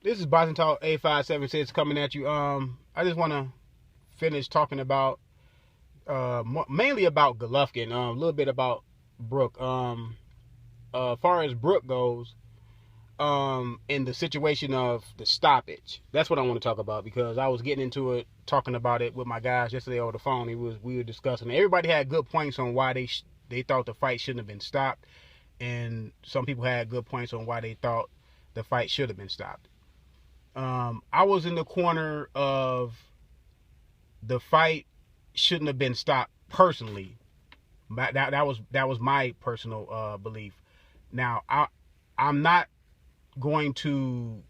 This is Boxingtalk 857 coming at you. I just want to finish talking about mainly about Golovkin, a little bit about Brook. As far as Brook goes, in the situation of the stoppage, that's what I want to talk about because I was getting into it, talking about it with my guys yesterday over the phone. We were discussing. Everybody had good points on why they thought the fight shouldn't have been stopped, and some people had good points on why they thought the fight should have been stopped. I was in the corner of the fight shouldn't have been stopped personally. That was my personal belief. Now I'm not going to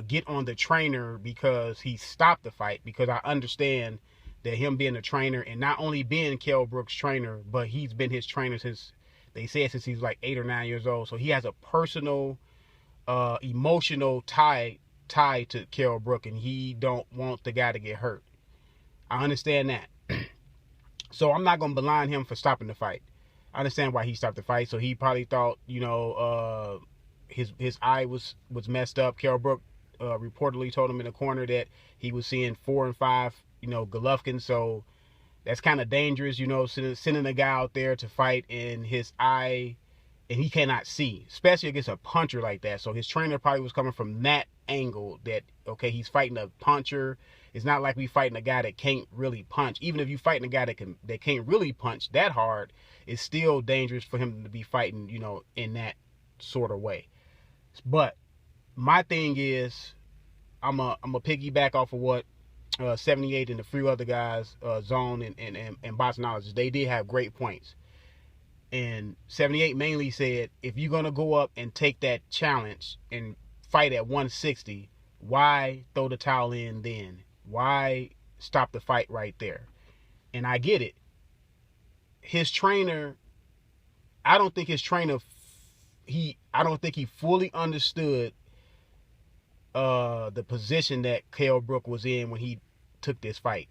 get on the trainer because he stopped the fight, because I understand that him being a trainer and not only being Kell Brook's trainer, but he's been his trainer since since he was like 8 or 9 years old. So he has a personal, emotional tie to Kell Brook, and he don't want the guy to get hurt. I understand that. So I'm not going to beline him for stopping the fight. I understand why he stopped the fight. So he probably thought, his eye was messed up. Kell Brook reportedly told him in the corner that he was seeing 4 and 5, Golovkin. So that's kind of dangerous, sending a guy out there to fight in his eye and he cannot see, especially against a puncher like that. So his trainer probably was coming from that angle that, okay, he's fighting a puncher. It's not like we fighting a guy that can't really punch. Even if you fighting a guy that can't really punch that hard, it's still dangerous for him to be fighting, in that sort of way. But my thing is, I'm a piggyback off of what 78 and the few other guys, Zone and Boxingologist, they did have great points. And 78 mainly said, if you're going to go up and take that challenge and fight at 160, why throw the towel in then? Why stop the fight right there? And I get it. His trainer, I don't think he fully understood the position that Kell Brook was in when he took this fight.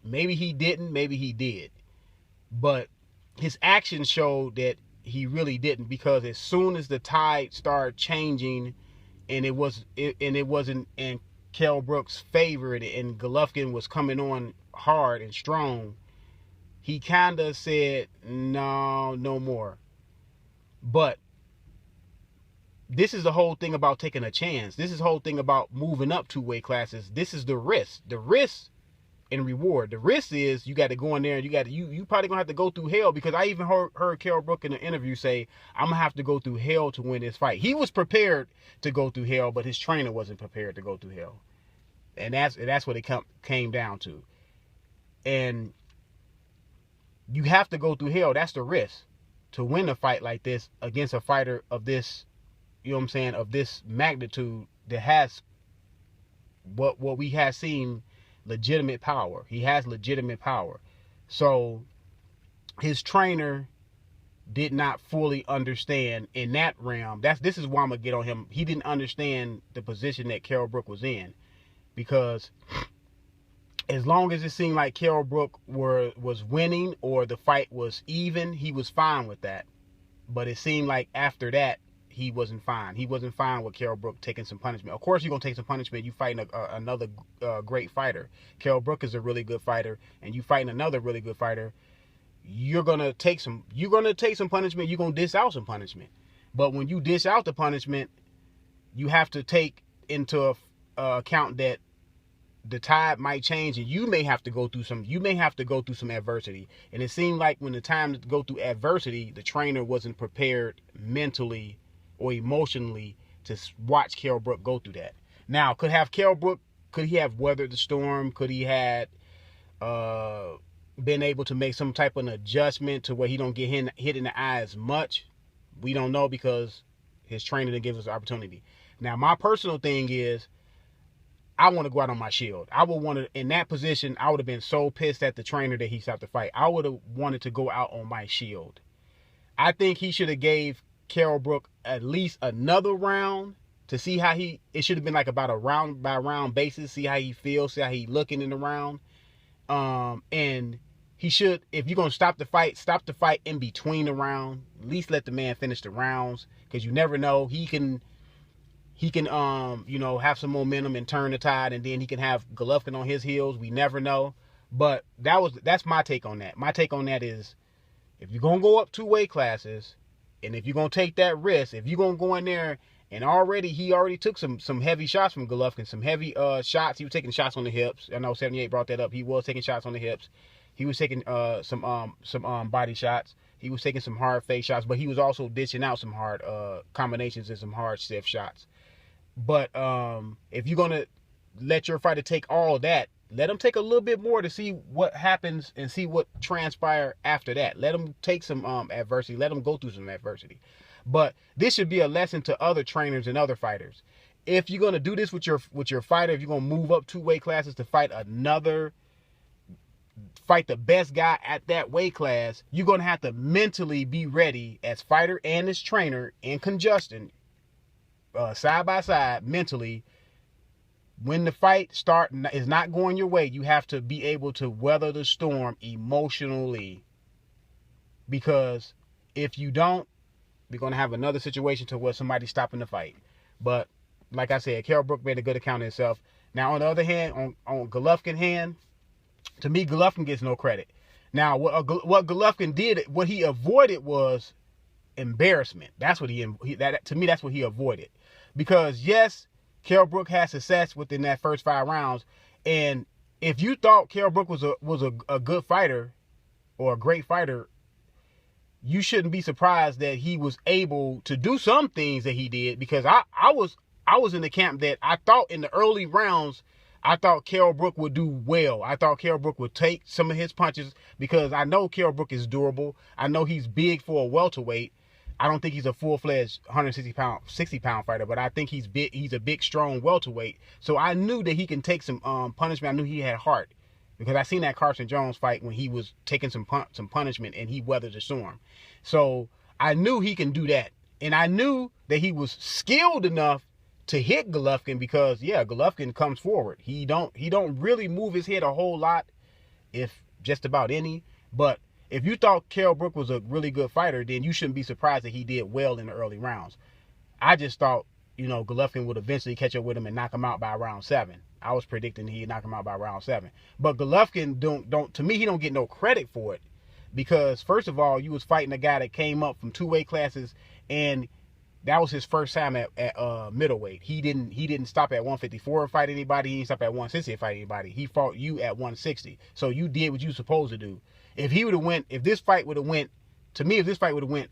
Maybe he didn't, maybe he did. But his actions showed that he really didn't, because as soon as the tide started changing and it wasn't in Kell Brook's favor and Golovkin was coming on hard and strong, he kind of said, no more. But this is the whole thing about taking a chance. This is the whole thing about moving up 2 weight classes. This is the risk. The risk and reward. The risk is you got to go in there and you probably gonna have to go through hell, because I even heard Kell Brook in an interview say, I'm gonna have to go through hell to win this fight. He was prepared to go through hell, but his trainer wasn't prepared to go through hell. And that's what it came down to. And you have to go through hell. That's the risk to win a fight like this against a fighter of this, of this magnitude, that has what we have seen, legitimate power. He has legitimate power. So his trainer did not fully understand in that realm. This is why I'm gonna get on him. He didn't understand the position that Kell Brook was in, because as long as it seemed like Kell Brook was winning or the fight was even, he was fine with that. But it seemed like after that, he wasn't fine. He wasn't fine with Kell Brook taking some punishment. Of course, you're going to take some punishment. You fighting another great fighter. Kell Brook is a really good fighter, and you fighting another really good fighter. You're going to take some punishment. You're going to dish out some punishment. But when you dish out the punishment, you have to take into account that the tide might change, and you may have to go through some adversity. And it seemed like when the time to go through adversity, the trainer wasn't prepared mentally or emotionally to watch Kell Brook go through that. Now, could he have weathered the storm? Could he had been able to make some type of an adjustment to where he don't get hit in the eye as much? We don't know, because his trainer didn't give us the opportunity. Now, my personal thing is, I want to go out on my shield. I would want to, in that position, I would have been so pissed at the trainer that he stopped the fight. I would have wanted to go out on my shield. I think he should have gave Kell Brook at least another round to see how it should have been like about a round by round basis, see how he feels, see how he looking in the round. And he should, if you're going to stop the fight in between the round. At least let the man finish the rounds, because you never know. He he can, have some momentum and turn the tide, and then he can have Golovkin on his heels. We never know. But that's my take on that. My take on that is, if you're going to go up 2 weight classes, and if you're going to take that risk, if you're going to go in there, and he already took some heavy shots from Golovkin, some heavy shots. He was taking shots on the hips. I know 78 brought that up. He was taking shots on the hips. He was taking some body shots. He was taking some hard face shots, but he was also dishing out some hard combinations and some hard stiff shots. But if you're going to let your fighter take all that, let him take a little bit more to see what happens and see what transpire after that. Let him take some adversity. Let him go through some adversity. But this should be a lesson to other trainers and other fighters. If you're going to do this with your fighter, if you're going to move up 2 weight classes to fight the best guy at that weight class, you're going to have to mentally be ready as fighter and as trainer in conjunction, side by side, mentally. When the fight is not going your way, you have to be able to weather the storm emotionally. Because if you don't, we're going to have another situation to where somebody's stopping the fight. But like I said, Kell Brook made a good account of himself. Now, on the other hand, on Golovkin's hand, to me, Golovkin gets no credit. Now, what Golovkin did, what he avoided was embarrassment. That's what to me, that's what he avoided. Because yes, Kell Brook had success within that first 5 rounds, and if you thought Kell Brook was a good fighter or a great fighter, you shouldn't be surprised that he was able to do some things that he did. Because I was in the camp that I thought in the early rounds, I thought Kell Brook would do well. I thought Kell Brook would take some of his punches, because I know Kell Brook is durable. I know he's big for a welterweight. I don't think he's a full-fledged 60-pound fighter, but I think he's big. He's a big, strong welterweight. So I knew that he can take some punishment. I knew he had heart, because I seen that Carson Jones fight when he was taking some punishment and he weathered the storm. So I knew he can do that, and I knew that he was skilled enough to hit Golovkin, because Golovkin comes forward. He don't really move his head a whole lot, if just about any. But if you thought Kell Brook was a really good fighter, then you shouldn't be surprised that he did well in the early rounds. I just thought, Golovkin would eventually catch up with him and knock him out by round 7. I was predicting he'd knock him out by round 7. But Golovkin to me, he don't get no credit for it, because first of all, you was fighting a guy that came up from 2 weight classes, and that was his first time at middleweight. He didn't stop at 154 and fight anybody. He didn't stop at 160 and fight anybody. He fought you at 160. So you did what you supposed to do. If this fight would have went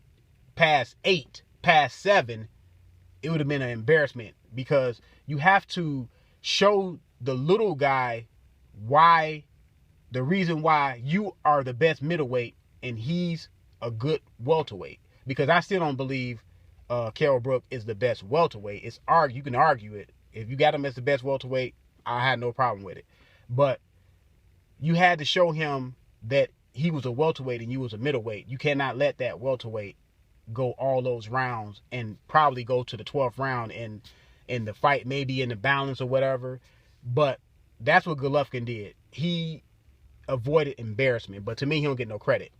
past 8, past 7, it would have been an embarrassment, because you have to show the little guy the reason why you are the best middleweight and he's a good welterweight. Because I still don't believe Kell Brook is the best welterweight. You can argue it. If you got him as the best welterweight, I had no problem with it. But you had to show him that he was a welterweight and you was a middleweight. You cannot let that welterweight go all those rounds and probably go to the 12th round and the fight maybe in the balance or whatever. But that's what Golovkin did. He avoided embarrassment. But to me, he don't get no credit.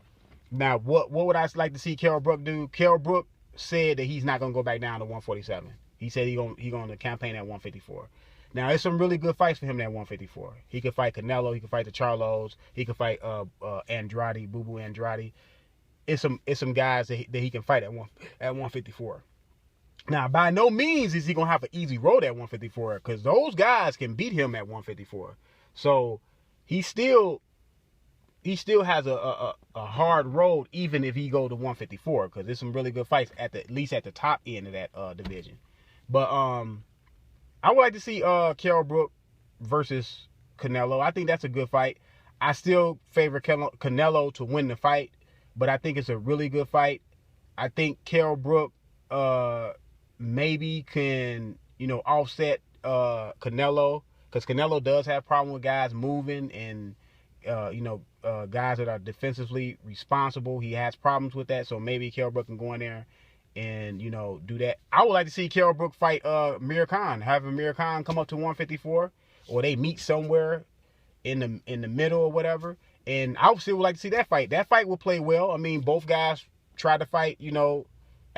Now, what would I like to see Kell Brook do? Kell Brook said that he's not going to go back down to 147. He said he's going to campaign at 154. Now, there's some really good fights for him at 154. He could fight Canelo. He could fight the Charlos. He could fight Andrade, Boo Boo Andrade. It's some guys that he can fight at 154. Now, by no means is he going to have an easy road at 154, because those guys can beat him at 154. So he still has a hard road, even if he go to 154, because there's some really good fights at least at the top end of that division. But I would like to see Kell Brook versus Canelo. I think that's a good fight. I still favor Canelo to win the fight, but I think it's a really good fight. I think Kell Brook maybe can offset Canelo, because Canelo does have problem with guys moving and guys that are defensively responsible. He has problems with that, so maybe Kell Brook can go in there and do that. I would like to see Kell Brook fight Amir Khan, have Amir Khan come up to 154, or they meet somewhere in the middle or whatever. And I still would like to see that fight. That fight will play well. I mean, both guys tried to fight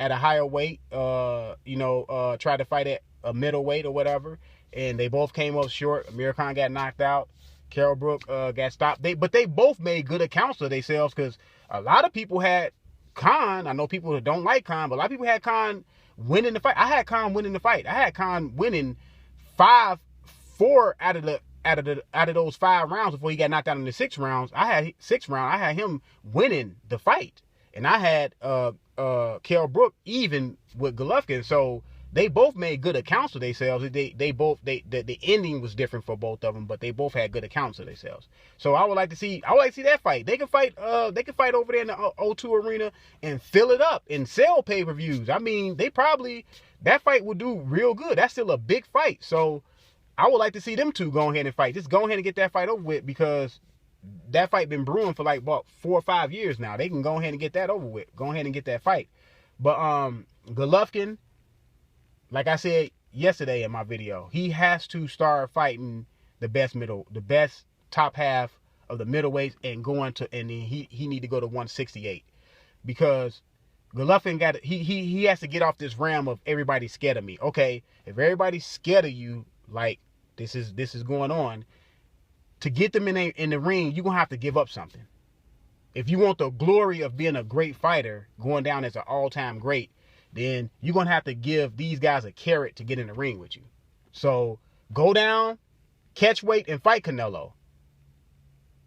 at a higher weight, tried to fight at a middleweight or whatever, and they both came up short. Amir Khan got knocked out. Carol Brook got stopped. But they both made good accounts of themselves, because a lot of people had Khan. I know people that don't like Khan, but a lot of people had Khan winning the fight. I had Khan winning the fight. I had Khan winning 4 out of those 5 rounds before he got knocked out in the 6 rounds. I had him winning the fight, and I had Kell Brook even with Golovkin. So they both made good accounts of themselves. The ending was different for both of them, but they both had good accounts of themselves. So I would like to see that fight. They can fight over there in the O2 arena and fill it up and sell pay-per-views. I mean, that fight would do real good. That's still a big fight. So I would like to see them two go ahead and fight. Just go ahead and get that fight over with, because that fight been brewing for like about 4 or 5 years now. They can go ahead and get that over with. Go ahead and get that fight. But Golovkin, like I said yesterday in my video, he has to start fighting the best top half of the middleweights and he need to go to 168, because Golovkin he has to get off this realm of everybody's scared of me. Okay, if everybody's scared of you, like this is going on, to get them in the ring, you're gonna have to give up something. If you want the glory of being a great fighter, going down as an all-time great, then you're going to have to give these guys a carrot to get in the ring with you. So go down, catch weight, and fight Canelo.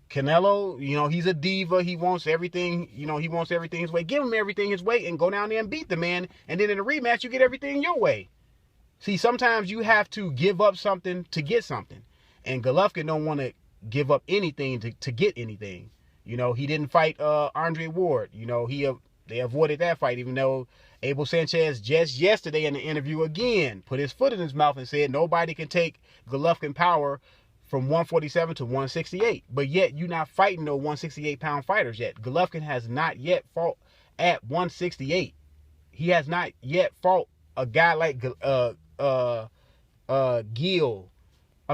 Canelo, he's a diva. He wants everything, he wants everything his way. Give him everything his way and go down there and beat the man. And then in the rematch, you get everything your way. See, sometimes you have to give up something to get something. And Golovkin don't want to give up anything to get anything. He didn't fight Andre Ward. They avoided that fight, even though Abel Sanchez just yesterday in the interview again put his foot in his mouth and said nobody can take Golovkin power from 147 to 168. But yet you're not fighting no 168-pound fighters yet. Golovkin has not yet fought at 168. He has not yet fought a guy like Gil. I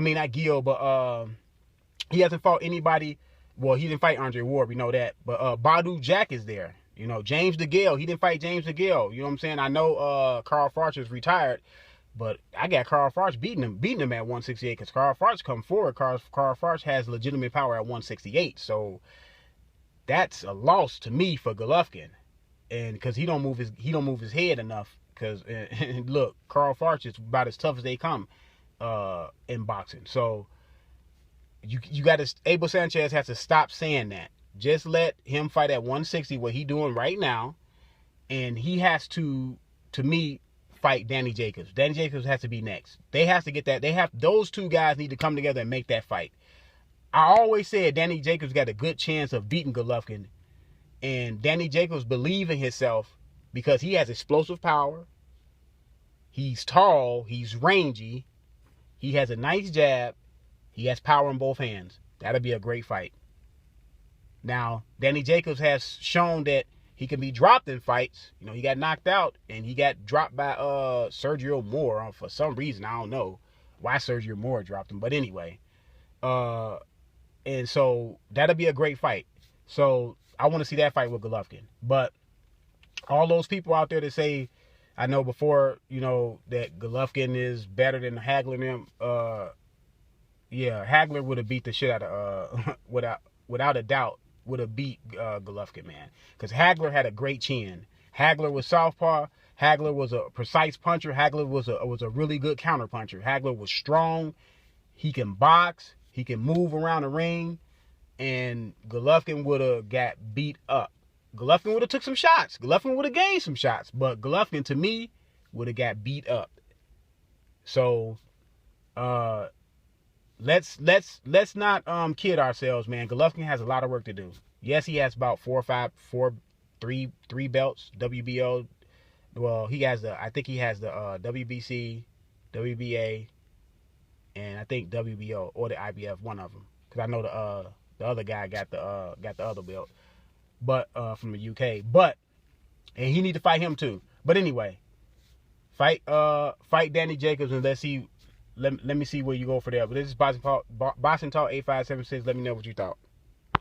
mean, not Gil, but he hasn't fought anybody. Well, he didn't fight Andre Ward, we know that. But Badu Jack is there. James DeGale, he didn't fight James DeGale. You know what I'm saying? I know Carl Froch is retired, but I got Carl Froch beating him at 168, because Carl Froch come forward. Carl Froch has legitimate power at 168. So that's a loss to me for Golovkin. And because he don't move his head enough. Because look, Carl Froch is about as tough as they come in boxing. So you got to, Abel Sanchez has to stop saying that. Just let him fight at 160, what he doing right now, and he has to me, fight Danny Jacobs. Danny Jacobs has to be next. They have to get that. Those two guys need to come together and make that fight. I always said Danny Jacobs got a good chance of beating Golovkin, and Danny Jacobs believes in himself because he has explosive power. He's tall. He's rangy. He has a nice jab. He has power in both hands. That'll be a great fight. Now, Danny Jacobs has shown that he can be dropped in fights. He got knocked out, and he got dropped by Sergio Moore for some reason. I don't know why Sergio Moore dropped him, but anyway. And so that'll be a great fight. So I want to see that fight with Golovkin. But all those people out there that say, I know before, that Golovkin is better than Hagler and them. Yeah, Hagler would have beat the shit out of, without a doubt, would have beat Golovkin, man. Because Hagler had a great chin. Hagler was southpaw. Hagler was a precise puncher. Hagler was a really good counter puncher. Hagler was strong. He can box. He can move around the ring. And Golovkin would have got beat up. Golovkin would have took some shots. Golovkin would have gained some shots. But Golovkin, to me, would have got beat up. So, let's not kid ourselves, man. Golovkin has a lot of work to do. Yes, he has about three belts, WBO. Well, I think he has the WBC, WBA, and I think WBO or the IBF, one of them. Because I know the other guy got the other belt, but from the UK. And he need to fight him too. But anyway, fight Danny Jacobs, and let's see. Let me see where you go for there. But this is Boxing Talk 8576. Let me know what you thought.